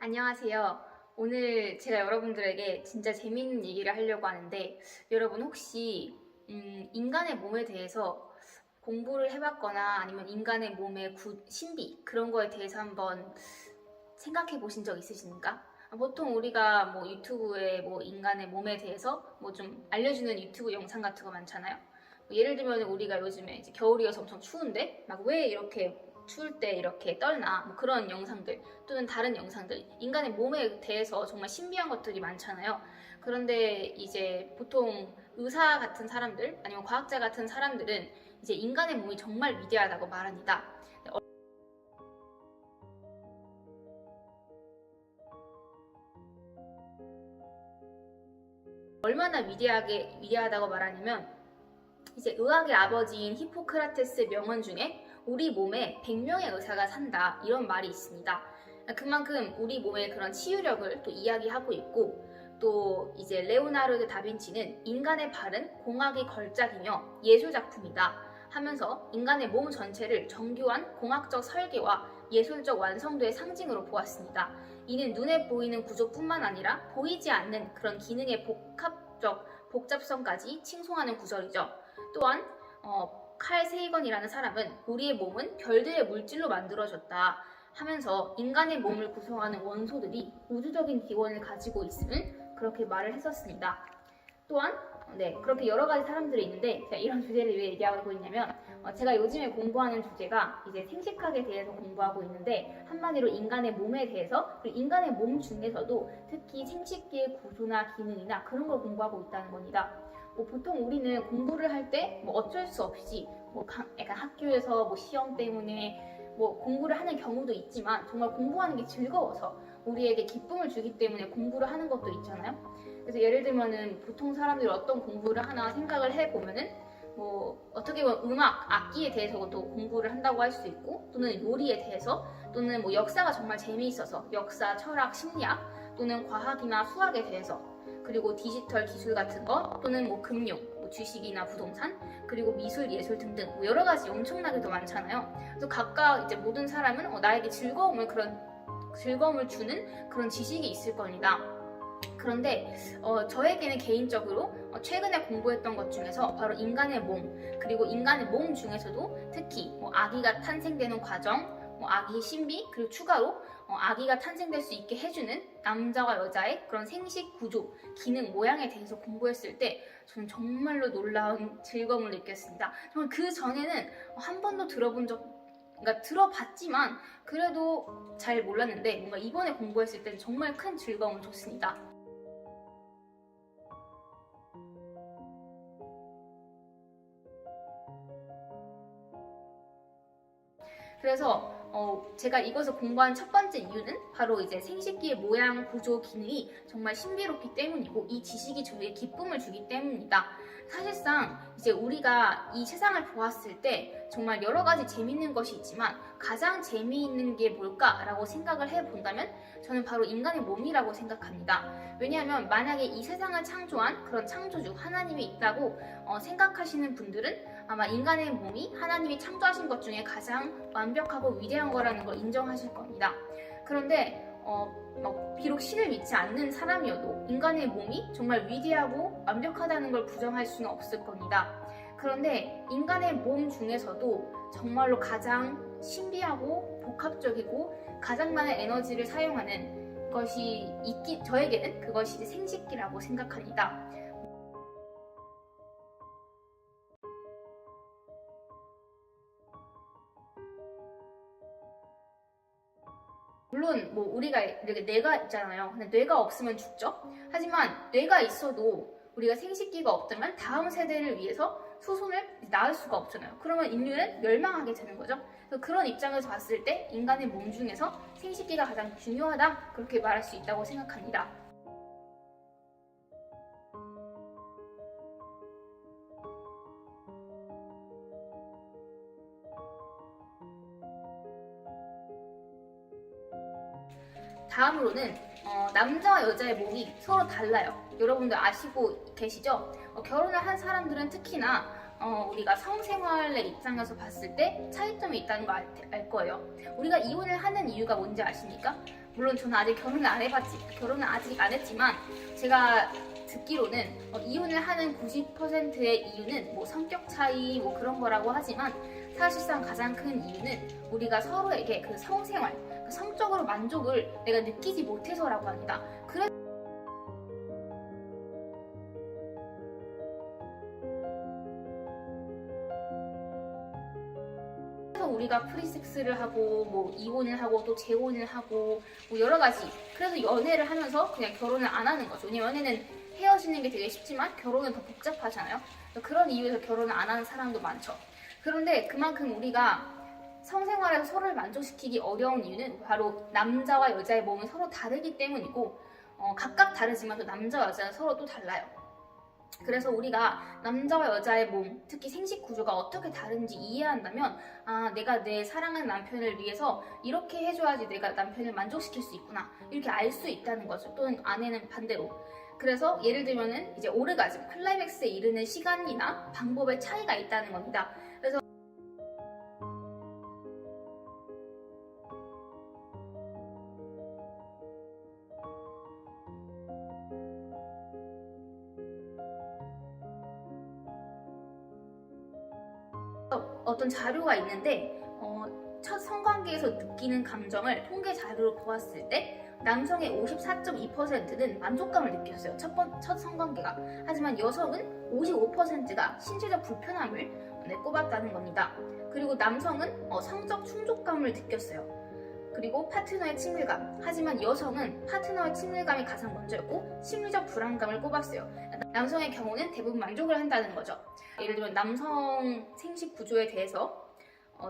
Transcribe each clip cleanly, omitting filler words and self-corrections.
안녕하세요. 오늘 제가 여러분들에게 진짜 재밌는 얘기를 하려고 하는데, 여러분 혹시 인간의 몸에 대해서 공부를 해봤거나 아니면 인간의 몸의 신비 그런 거에 대해서 한번 생각해 보신 적 있으십니까? 보통 우리가 뭐 유튜브에 뭐 인간의 몸에 대해서 뭐 좀 알려주는 유튜브 영상 같은 거 많잖아요. 예를 들면 우리가 요즘에 이제 겨울이어서 엄청 추운데 막 왜 이렇게 추울 때 이렇게 떨나 뭐 그런 영상들 또는 다른 영상들, 인간의 몸에 대해서 정말 신비한 것들이 많잖아요. 그런데 이제 보통 의사 같은 사람들 아니면 과학자 같은 사람들은 이제 인간의 몸이 정말 위대하다고 말합니다. 얼마나 위대하다고 말하냐면, 이제 의학의 아버지인 히포크라테스의 명언 중에 우리 몸에 100명의 의사가 산다, 이런 말이 있습니다. 그만큼 우리 몸의 그런 치유력을 또 이야기하고 있고, 또 이제 레오나르도 다빈치는 인간의 발은 공학의 걸작이며 예술작품이다 하면서 인간의 몸 전체를 정교한 공학적 설계와 예술적 완성도의 상징으로 보았습니다. 이는 눈에 보이는 구조뿐만 아니라 보이지 않는 그런 기능의 복잡성까지 칭송하는 구절이죠. 또한 칼 세이건이라는 사람은 우리의 몸은 별들의 물질로 만들어졌다 하면서 인간의 몸을 구성하는 원소들이 우주적인 기원을 가지고 있음을 그렇게 말을 했었습니다. 또한 그렇게 여러 가지 사람들이 있는데, 제가 이런 주제를 왜 얘기하고 있냐면, 제가 요즘에 공부하는 주제가 이제 생식학에 대해서 공부하고 있는데, 한마디로 인간의 몸에 대해서, 그리고 인간의 몸 중에서도 특히 생식기의 구조나 기능이나 그런 걸 공부하고 있다는 겁니다. 보통 우리는 공부를 할 때 어쩔 수 없이 약간 학교에서 시험 때문에 공부를 하는 경우도 있지만, 정말 공부하는 게 즐거워서 우리에게 기쁨을 주기 때문에 공부를 하는 것도 있잖아요. 그래서 예를 들면은 보통 사람들이 어떤 공부를 하나 생각을 해보면은 어떻게 보면 음악, 악기에 대해서도 공부를 한다고 할 수 있고, 또는 요리에 대해서, 또는 역사가 정말 재미있어서 역사, 철학, 심리학, 또는 과학이나 수학에 대해서, 그리고 디지털 기술 같은 거, 또는 금융, 주식이나 부동산, 그리고 미술, 예술 등등 여러 가지 엄청나게도 많잖아요. 그래서 각각 이제 모든 사람은 나에게 즐거움을 주는 그런 지식이 있을 겁니다. 그런데 저에게는 개인적으로 최근에 공부했던 것 중에서 바로 인간의 몸, 그리고 인간의 몸 중에서도 특히 아기가 탄생되는 과정, 아기의 신비, 그리고 추가로 아기가 탄생될 수 있게 해주는 남자와 여자의 그런 생식 구조, 기능, 모양에 대해서 공부했을 때 저는 정말로 놀라운 즐거움을 느꼈습니다. 정말 그 전에는 한 번도 들어봤지만 그래도 잘 몰랐는데, 뭔가 이번에 공부했을 때는 정말 큰 즐거움을 줬습니다. 그래서 제가 이것을 공부한 첫 번째 이유는 바로 이제 생식기의 모양, 구조, 기능이 정말 신비롭기 때문이고, 이 지식이 저에게 기쁨을 주기 때문입니다. 사실상 이제 우리가 이 세상을 보았을 때 정말 여러 가지 재밌는 것이 있지만, 가장 재미있는 게 뭘까라고 생각을 해본다면 저는 바로 인간의 몸이라고 생각합니다. 왜냐하면 만약에 이 세상을 창조한 그런 창조주 하나님이 있다고 생각하시는 분들은 아마 인간의 몸이 하나님이 창조하신 것 중에 가장 완벽하고 위대한 거라는 걸 인정하실 겁니다. 그런데 비록 신을 믿지 않는 사람이어도 인간의 몸이 정말 위대하고 완벽하다는 걸 부정할 수는 없을 겁니다. 그런데 인간의 몸 중에서도 정말로 가장 신비하고 복합적이고 가장 많은 에너지를 사용하는 것이 저에게는 그것이 이제 생식기라고 생각합니다. 물론 우리가 이렇게 뇌가 있잖아요. 근데 뇌가 없으면 죽죠. 하지만 뇌가 있어도 우리가 생식기가 없다면 다음 세대를 위해서 후손을 낳을 수가 없잖아요. 그러면 인류는 멸망하게 되는 거죠. 그래서 그런 입장에서 봤을 때 인간의 몸 중에서 생식기가 가장 중요하다, 그렇게 말할 수 있다고 생각합니다. 다음으로는 남자와 여자의 몸이 서로 달라요. 여러분들 아시고 계시죠? 결혼을 한 사람들은 특히나 우리가 성생활의 입장에서 봤을 때 차이점이 있다는 거 알 거예요. 우리가 이혼을 하는 이유가 뭔지 아십니까? 물론 저는 아직 결혼을 아직 안 했지만 제가 듣기로는 이혼을 하는 90%의 이유는 뭐 성격 차이 뭐 그런 거라고 하지만 사실상 가장 큰 이유는 우리가 서로에게 그 성생활, 그 성적으로 만족을 내가 느끼지 못해서라고 합니다. 그래서 우리가 프리섹스를 하고 뭐 이혼을 하고 또 재혼을 하고 뭐 여러 가지, 그래서 연애를 하면서 그냥 결혼을 안 하는 거죠. 왜냐면 연애는 헤어지는 게 되게 쉽지만 결혼은 더 복잡하잖아요. 그런 이유에서 결혼을 안 하는 사람도 많죠. 그런데 그만큼 우리가 성생활에서 서로를 만족시키기 어려운 이유는 바로 남자와 여자의 몸은 서로 다르기 때문이고, 각각 다르지만 또 남자와 여자는 서로 또 달라요. 그래서 우리가 남자와 여자의 몸, 특히 생식 구조가 어떻게 다른지 이해한다면, 내가 내 사랑하는 남편을 위해서 이렇게 해줘야지 내가 남편을 만족시킬 수 있구나, 이렇게 알 수 있다는 거죠. 또는 아내는 반대로. 그래서 예를 들면은 이제 오르가즘, 클라이맥스에 이르는 시간이나 방법의 차이가 있다는 겁니다. 그래서 어떤 자료가 있는데, 첫 성관계에서 느끼는 감정을 통계 자료로 보았을 때 남성의 54.2%는 만족감을 느꼈어요. 첫 성관계가. 하지만 여성은 55%가 신체적 불편함을 꼽았다는 겁니다. 그리고 남성은 성적 충족감을 느꼈어요. 그리고 파트너의 친밀감. 하지만 여성은 파트너의 친밀감이 가장 먼저였고 심리적 불안감을 꼽았어요. 남성의 경우는 대부분 만족을 한다는 거죠. 예를 들면 남성 생식 구조에 대해서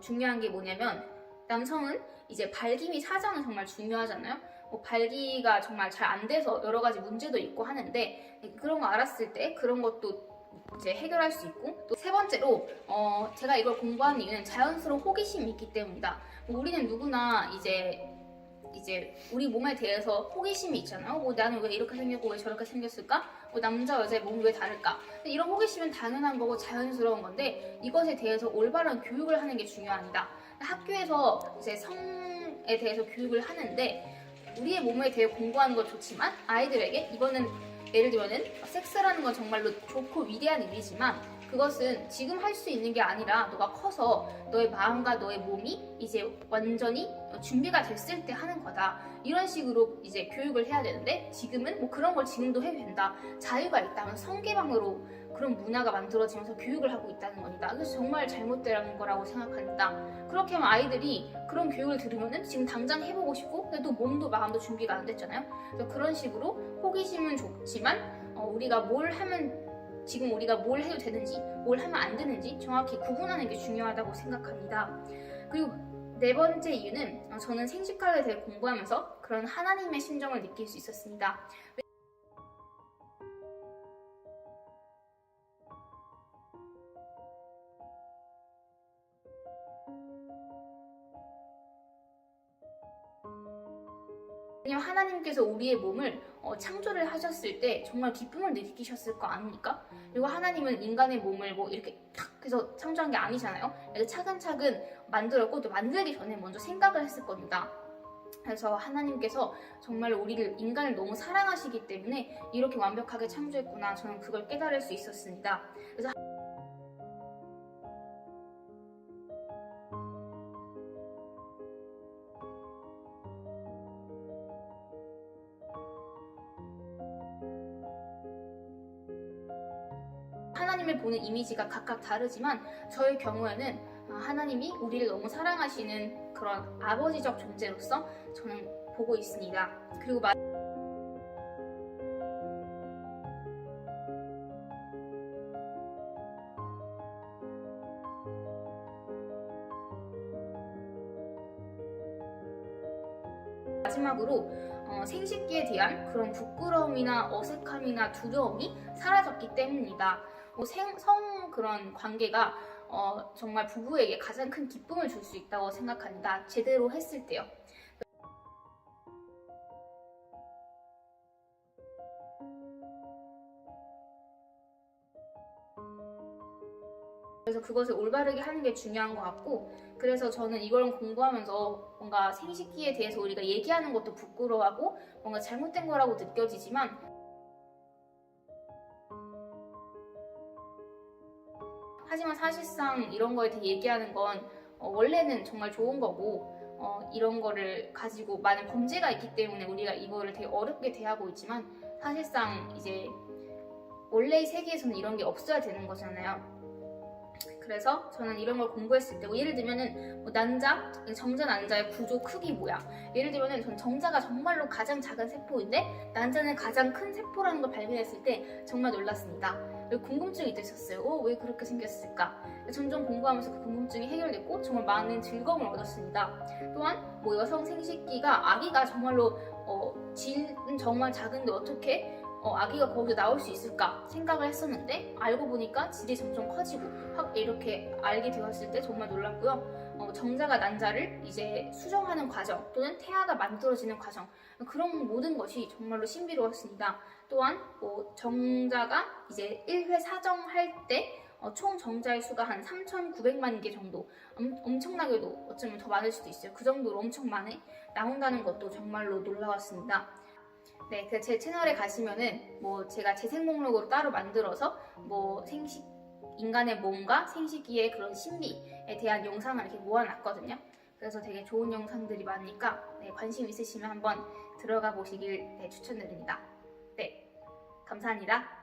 중요한 게 뭐냐면, 남성은 이제 발기 사정은 정말 중요하잖아요. 뭐 발기가 정말 잘 안 돼서 여러 가지 문제도 있고 하는데, 그런 거 알았을 때 그런 것도 이제 해결할 수 있고, 또 세 번째로 제가 이걸 공부한 이유는 자연스러운 호기심이 있기 때문이다. 우리는 누구나 이제 우리 몸에 대해서 호기심이 있잖아요. 뭐 나는 왜 이렇게 생겼고 왜 저렇게 생겼을까? 뭐 남자 여자의 몸이 왜 다를까? 이런 호기심은 당연한 거고 자연스러운 건데, 이것에 대해서 올바른 교육을 하는 게 중요합니다. 학교에서 이제 성에 대해서 교육을 하는데, 우리의 몸에 대해 공부하는 건 좋지만 아이들에게 이거는, 예를 들면은 섹스라는 건 정말로 좋고 위대한 일이지만 그것은 지금 할 수 있는 게 아니라 너가 커서 너의 마음과 너의 몸이 이제 완전히 준비가 됐을 때 하는 거다. 이런 식으로 이제 교육을 해야 되는데, 지금은 뭐 그런 걸 지금도 해도 된다, 자유가 있다면 성개방으로 그런 문화가 만들어지면서 교육을 하고 있다는 겁니다. 그래서 정말 잘못된 거라고 생각합니다. 그렇게 하면 아이들이 그런 교육을 들으면은 지금 당장 해보고 싶고, 근데 또 몸도 마음도 준비가 안 됐잖아요. 그래서 그런 식으로 호기심은 좋지만 우리가 뭘 하면, 지금 우리가 뭘 해도 되는지 뭘 하면 안 되는지 정확히 구분하는 게 중요하다고 생각합니다. 그리고 네 번째 이유는, 저는 생식학에 대해 공부하면서 그런 하나님의 심정을 느낄 수 있었습니다. 왜냐면 하나님께서 우리의 몸을 창조를 하셨을 때 정말 기쁨을 느끼셨을 거 아닙니까? 그리고 하나님은 인간의 몸을 뭐 이렇게 탁 해서 창조한 게 아니잖아요. 그래서 차근차근 만들었고, 또 만들기 전에 먼저 생각을 했을 겁니다. 그래서 하나님께서 정말 우리를, 인간을 너무 사랑하시기 때문에 이렇게 완벽하게 창조했구나, 저는 그걸 깨달을 수 있었습니다. 그래서 하나님을 보는 이미지가 각각 다르지만 저의 경우에는 하나님이 우리를 너무 사랑하시는 그런 아버지적 존재로서 저는 보고 있습니다. 그리고 마지막으로 생식기에 대한 그런 부끄러움이나 어색함이나 두려움이 사라졌기 때문이다. 성 그런 관계가 정말 부부에게 가장 큰 기쁨을 줄 수 있다고 생각합니다. 제대로 했을 때요. 그래서 그것을 올바르게 하는 게 중요한 것 같고, 그래서 저는 이걸 공부하면서 뭔가 생식기에 대해서 우리가 얘기하는 것도 부끄러워하고 뭔가 잘못된 거라고 느껴지지만, 하지만 사실상 이런 거에 대해 얘기하는 건 원래는 정말 좋은 거고, 이런 거를 가지고 많은 범죄가 있기 때문에 우리가 이거를 되게 어렵게 대하고 있지만, 사실상 이제 원래의 세계에서는 이런 게 없어야 되는 거잖아요. 그래서 저는 이런 걸 공부했을 때, 예를 들면은 난자, 정자 난자의 구조 크기 뭐야? 예를 들면은 전 정자가 정말로 가장 작은 세포인데 난자는 가장 큰 세포라는 걸 발견했을 때 정말 놀랐습니다. 그리고 궁금증이 또 있었어요. 왜 그렇게 생겼을까? 점점 공부하면서 그 궁금증이 해결됐고 정말 많은 즐거움을 얻었습니다. 또한 여성 생식기가 아기가 정말로 질은 정말 작은데 어떻게 아기가 거기서 나올 수 있을까 생각을 했었는데, 알고 보니까 질이 점점 커지고 확 이렇게 알게 되었을 때 정말 놀랐고요. 정자가 난자를 이제 수정하는 과정 또는 태아가 만들어지는 과정, 그런 모든 것이 정말로 신비로웠습니다. 또한 정자가 이제 1회 사정할 때 총 정자의 수가 한 3,900만 개 정도, 엄청나게도 어쩌면 더 많을 수도 있어요. 그 정도로 엄청 많이 나온다는 것도 정말로 놀라웠습니다. 네, 제 채널에 가시면은 제가 재생 목록으로 따로 만들어서 인간의 몸과 생식기의 그런 신비에 대한 영상을 이렇게 모아놨거든요. 그래서 되게 좋은 영상들이 많으니까 관심 있으시면 한번 들어가 보시길 추천드립니다. 네, 감사합니다.